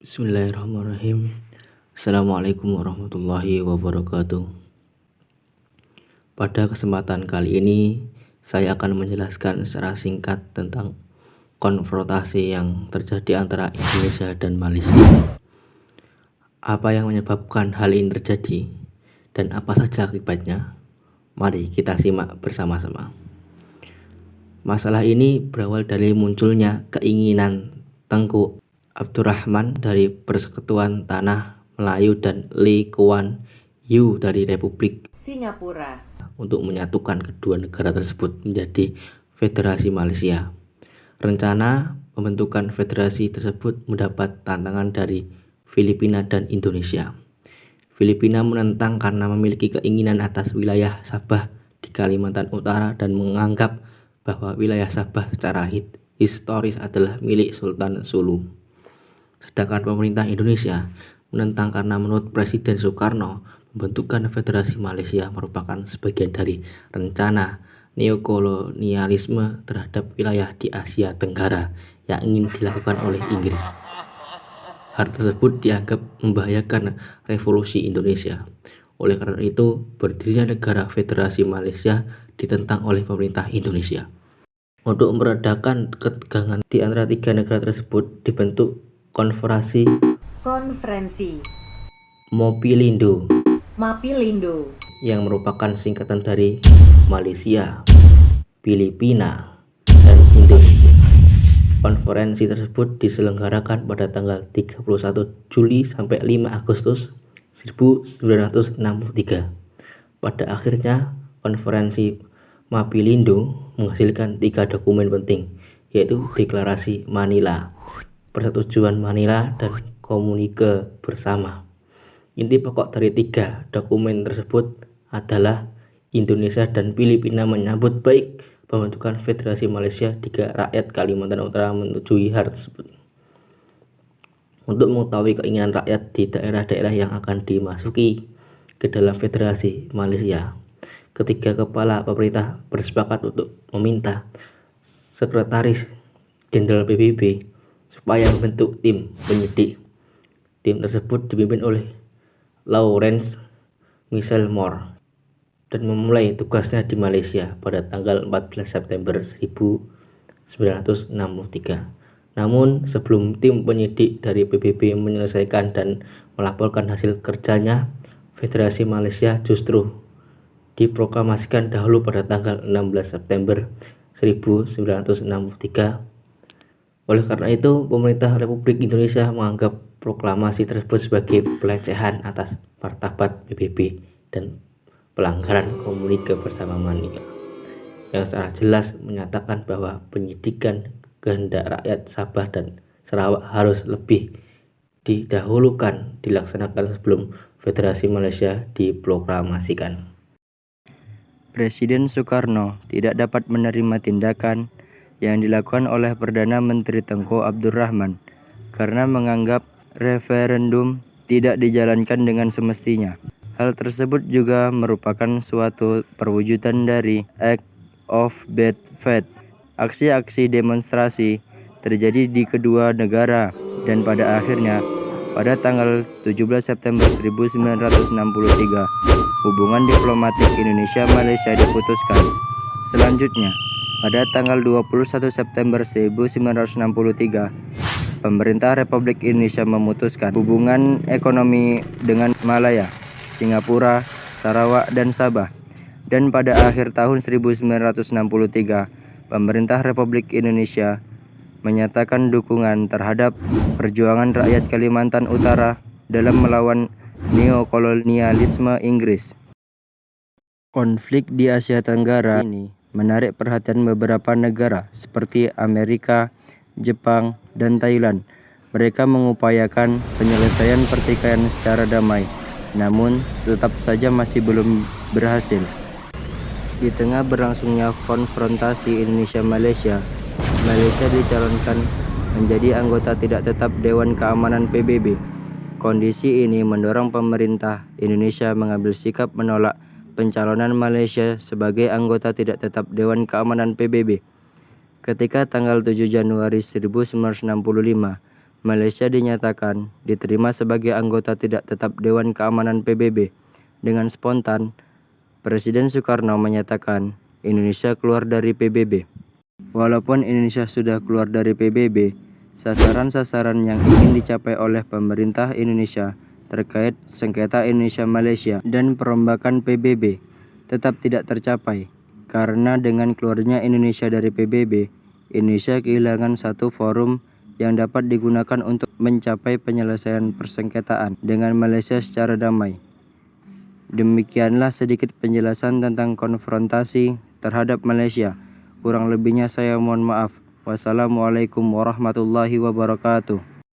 Bismillahirrahmanirrahim. Assalamualaikum warahmatullahi wabarakatuh. Pada kesempatan kali ini, saya akan menjelaskan secara singkat tentang konfrontasi yang terjadi antara Indonesia dan Malaysia. Apa yang menyebabkan hal ini terjadi dan apa saja akibatnya? Mari kita simak bersama-sama. Masalah ini berawal dari munculnya keinginan Tengku Abdurrahman dari Persekutuan Tanah Melayu dan Lee Kuan Yew dari Republik Singapura untuk menyatukan kedua negara tersebut menjadi Federasi Malaysia. Rencana pembentukan federasi tersebut mendapat tantangan dari Filipina dan Indonesia. Filipina menentang karena memiliki keinginan atas wilayah Sabah di Kalimantan Utara dan menganggap bahwa wilayah Sabah secara historis adalah milik Sultan Sulu. Sedangkan pemerintah Indonesia menentang karena menurut Presiden Soekarno, pembentukan Federasi Malaysia merupakan sebagian dari rencana neokolonialisme terhadap wilayah di Asia Tenggara yang ingin dilakukan oleh Inggris. Hal tersebut dianggap membahayakan revolusi Indonesia. Oleh karena itu, berdirinya negara Federasi Malaysia ditentang oleh pemerintah Indonesia. Untuk meredakan ketegangan di antara tiga negara tersebut, dibentuk konferensi Mapilindo yang merupakan singkatan dari Malaysia, Filipina, dan Indonesia. Konferensi tersebut diselenggarakan pada tanggal 31 Juli sampai 5 Agustus 1963. Pada akhirnya, konferensi Mapilindo menghasilkan 3 dokumen penting, yaitu Deklarasi Manila, Persetujuan Manila, dan Komunike Bersama. Inti pokok dari 3 dokumen tersebut adalah Indonesia dan Filipina menyambut baik pembentukan Federasi Malaysia jika rakyat Kalimantan Utara menyetujui hal tersebut. Untuk mengetahui keinginan rakyat di daerah-daerah yang akan dimasuki ke dalam Federasi Malaysia, ketiga kepala pemerintah bersepakat untuk meminta Sekretaris Jenderal PBB supaya membentuk tim penyidik. Tim tersebut dipimpin oleh Lawrence Michel Moore dan memulai tugasnya di Malaysia pada tanggal 14 September 1963. Namun sebelum tim penyidik dari PBB menyelesaikan dan melaporkan hasil kerjanya, Federasi Malaysia justru diproklamasikan dahulu pada tanggal 16 September 1963. Oleh karena itu, pemerintah Republik Indonesia menganggap proklamasi tersebut sebagai pelecehan atas martabat PBB dan pelanggaran Komunike Bersama Manila, yang secara jelas menyatakan bahwa penyidikan kehendak rakyat Sabah dan Sarawak harus lebih didahulukan dilaksanakan sebelum Federasi Malaysia diproklamasikan. Presiden Soekarno tidak dapat menerima tindakan yang dilakukan oleh Perdana Menteri Tengku Abdurrahman karena menganggap referendum tidak dijalankan dengan semestinya. Hal tersebut juga merupakan suatu perwujudan dari Act of Bad Faith. Aksi-aksi demonstrasi terjadi di kedua negara dan pada akhirnya pada tanggal 17 September 1963 hubungan diplomatik Indonesia-Malaysia diputuskan. Selanjutnya, pada tanggal 21 September 1963, pemerintah Republik Indonesia memutuskan hubungan ekonomi dengan Malaya, Singapura, Sarawak, dan Sabah. Dan pada akhir tahun 1963, pemerintah Republik Indonesia menyatakan dukungan terhadap perjuangan rakyat Kalimantan Utara dalam melawan neokolonialisme Inggris. Konflik di Asia Tenggara ini menarik perhatian beberapa negara seperti Amerika, Jepang, dan Thailand. Mereka mengupayakan penyelesaian pertikaian secara damai, namun tetap saja masih belum berhasil. Di tengah berlangsungnya konfrontasi Indonesia-Malaysia, Malaysia dicalonkan menjadi anggota tidak tetap Dewan Keamanan PBB. Kondisi ini mendorong pemerintah Indonesia mengambil sikap menolak pencalonan Malaysia sebagai anggota tidak tetap Dewan Keamanan PBB. Ketika tanggal 7 Januari 1965, Malaysia dinyatakan diterima sebagai anggota tidak tetap Dewan Keamanan PBB. Dengan spontan, Presiden Soekarno menyatakan Indonesia keluar dari PBB. Walaupun Indonesia sudah keluar dari PBB, sasaran-sasaran yang ingin dicapai oleh pemerintah Indonesia terkait sengketa Indonesia-Malaysia dan perombakan PBB tetap tidak tercapai. Karena dengan keluarnya Indonesia dari PBB, Indonesia kehilangan satu forum yang dapat digunakan untuk mencapai penyelesaian persengketaan dengan Malaysia secara damai. Demikianlah sedikit penjelasan tentang konfrontasi terhadap Malaysia. Kurang lebihnya saya mohon maaf. Wassalamualaikum warahmatullahi wabarakatuh.